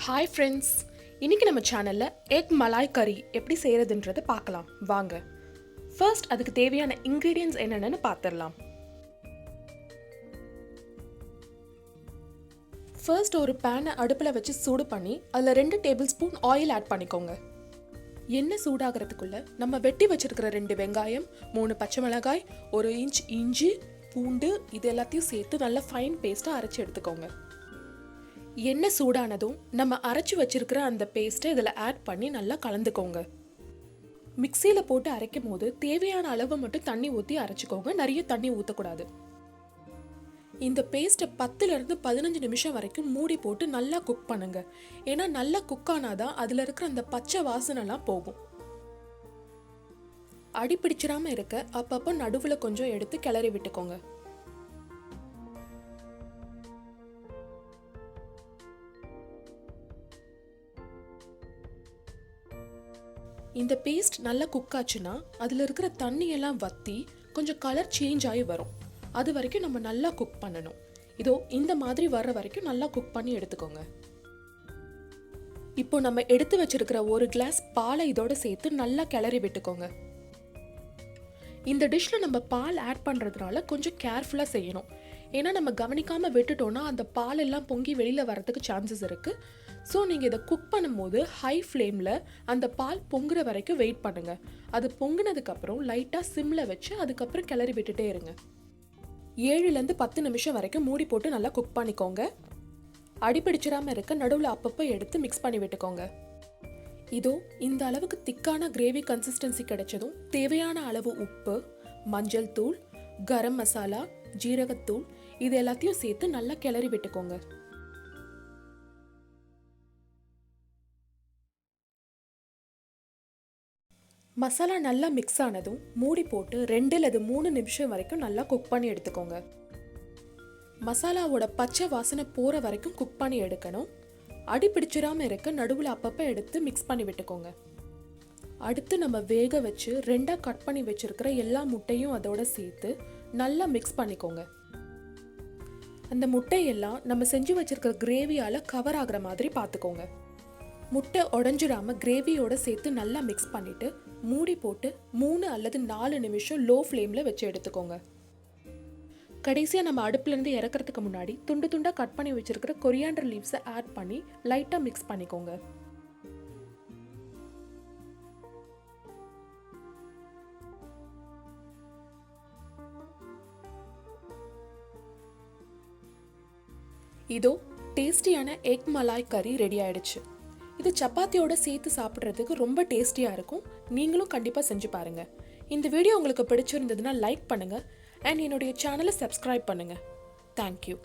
Hi friends, இன்றைக்கி நம்ம சேனலில் எக் மலாய் கறி எப்படி செய்கிறதுன்றதை பார்க்கலாம் வாங்க. ஃபர்ஸ்ட் அதுக்கு தேவையான இன்க்ரீடியன்ட்ஸ் என்னென்னு பார்த்துடலாம். ஃபர்ஸ்ட் ஒரு பேனை அடுப்பில் வச்சு சூடு பண்ணி அதில் 2 டேபிள் ஸ்பூன் ஆயில் ஆட் பண்ணிக்கோங்க. எண்ணெய் சூடாகிறதுக்குள்ளே நம்ம வெட்டி வச்சுருக்கிற 2 வெங்காயம், 3 பச்சை மிளகாய், 1 இன்ச் இஞ்சி, பூண்டு இது எல்லாத்தையும் சேர்த்து நல்லா ஃபைன் பேஸ்ட்டாக அரைச்சி எடுத்துக்கோங்க. எண்ணெய் சூடானதும் நம்ம அரைச்சி வச்சிருக்கிற அந்த பேஸ்ட்டை இதில் ஆட் பண்ணி நல்லா கலந்துக்கோங்க. மிக்சியில் போட்டு அரைக்கும் போது தேவையான அளவு மட்டும் தண்ணி ஊற்றி அரைச்சிக்கோங்க, நிறைய தண்ணி ஊற்றக்கூடாது. இந்த பேஸ்ட்டை 10லேருந்து 15 நிமிஷம் வரைக்கும் மூடி போட்டு நல்லா குக் பண்ணுங்க. ஏன்னா நல்லா குக் ஆனாதான் அதில் இருக்கிற அந்த பச்சை வாசனைலாம் போகும். அடி பிடிச்சிடாம இருக்க அப்பப்போ நடுவில் கொஞ்சம் எடுத்து கிளறி விட்டுக்கோங்க. இந்த பேஸ்ட் நல்லா குக் ஆச்சுன்னா அதில் இருக்கிற தண்ணியெல்லாம் வற்றி கொஞ்சம் கலர் சேஞ்ச் ஆகி வரும். அது வரைக்கும் நம்ம நல்லா குக் பண்ணணும். இதோ இந்த மாதிரி வர்ற வரைக்கும் நல்லா குக் பண்ணி எடுத்துக்கோங்க. இப்போ நம்ம எடுத்து வச்சிருக்கிற 1 கிளாஸ் பாலை இதோட சேர்த்து நல்லா கிளறி விட்டுக்கோங்க. இந்த டிஷ்ல நம்ம பால் ஆட் பண்ணுறதுனால கொஞ்சம் கேர்ஃபுல்லாக செய்யணும். ஏன்னா நம்ம கவனிக்காமல் விட்டுட்டோன்னா அந்த பால் எல்லாம் பொங்கி வெளியில் வரதுக்கு சான்சஸ் இருக்குது. ஸோ நீங்கள் இதை குக் பண்ணும்போது ஹை ஃப்ளேமில் அந்த பால் பொங்குற வரைக்கும் வெயிட் பண்ணுங்கள். அது பொங்குனதுக்கப்புறம் லைட்டாக சிம்மில் வச்சு அதுக்கப்புறம் கிளறி விட்டுட்டே இருங்க. 7லேருந்து 10 நிமிஷம் வரைக்கும் மூடி போட்டு நல்லா குக் பண்ணிக்கோங்க. அடிப்பிடிச்சிடாமல் இருக்க நடுவில் அப்பப்போ எடுத்து மிக்ஸ் பண்ணி விட்டுக்கோங்க. இதோ இந்த அளவுக்கு திக்கான கிரேவி கன்சிஸ்டன்சி கிடைச்சதும் தேவையான அளவு உப்பு, மஞ்சள் தூள், கரம் மசாலா, ஜீரகத்தூள் இது எல்லாத்தையும் சேர்த்து நல்லா கிளறி விட்டுக்கோங்க. மசாலா நல்லா மிக்ஸ் ஆனதும் மூடி போட்டு 2-3 நிமிஷம் வரைக்கும் நல்லா குக் பண்ணி எடுத்துக்கோங்க. மசாலாவோட பச்சை வாசனை போகிற வரைக்கும் குக் பண்ணி எடுக்கணும். அடி பிடிச்சிடாமல் இருக்க நடுவில் அப்பப்போ எடுத்து மிக்ஸ் பண்ணி விட்டுக்கோங்க. அடுத்து நம்ம வேக வச்சு 2ஆக கட் பண்ணி வச்சிருக்கிற எல்லா முட்டையும் அதோட சேர்த்து நல்லா மிக்ஸ் பண்ணிக்கோங்க. அந்த முட்டையெல்லாம் நம்ம செஞ்சு வச்சிருக்கிற கிரேவியால் கவர் ஆகிற மாதிரி பார்த்துக்கோங்க. முட்டை உடஞ்சிடாம கிரேவியோட சேர்த்து நல்லா மிக்ஸ் பண்ணிட்டு மூடி போட்டு 3 அல்லது 4 நிமிஷம் லோ ஃப்ளேமில் வச்சு எடுத்துக்கோங்க. கடைசியாக நம்ம அடுப்புலேருந்து இறக்கிறதுக்கு முன்னாடி துண்டு துண்டாக கட் பண்ணி வச்சிருக்கிற கொரியாண்டர் லீவ்ஸை ஆட் பண்ணி லைட்டாக மிக்ஸ் பண்ணிக்கோங்க. இதோ டேஸ்டியான எக் மலாய் கறி ரெடி ஆயிடுச்சு. இது சப்பாத்தியோட சேர்த்து சாப்பிட்றதுக்கு ரொம்ப டேஸ்டியாக இருக்கும். நீங்களும் கண்டிப்பாக செஞ்சு பாருங்கள். இந்த வீடியோ உங்களுக்கு பிடிச்சிருந்ததுன்னா லைக் பண்ணுங்கள் அண்ட் என்னுடைய சேனலை சப்ஸ்கிரைப் பண்ணுங்கள். தேங்க்யூ.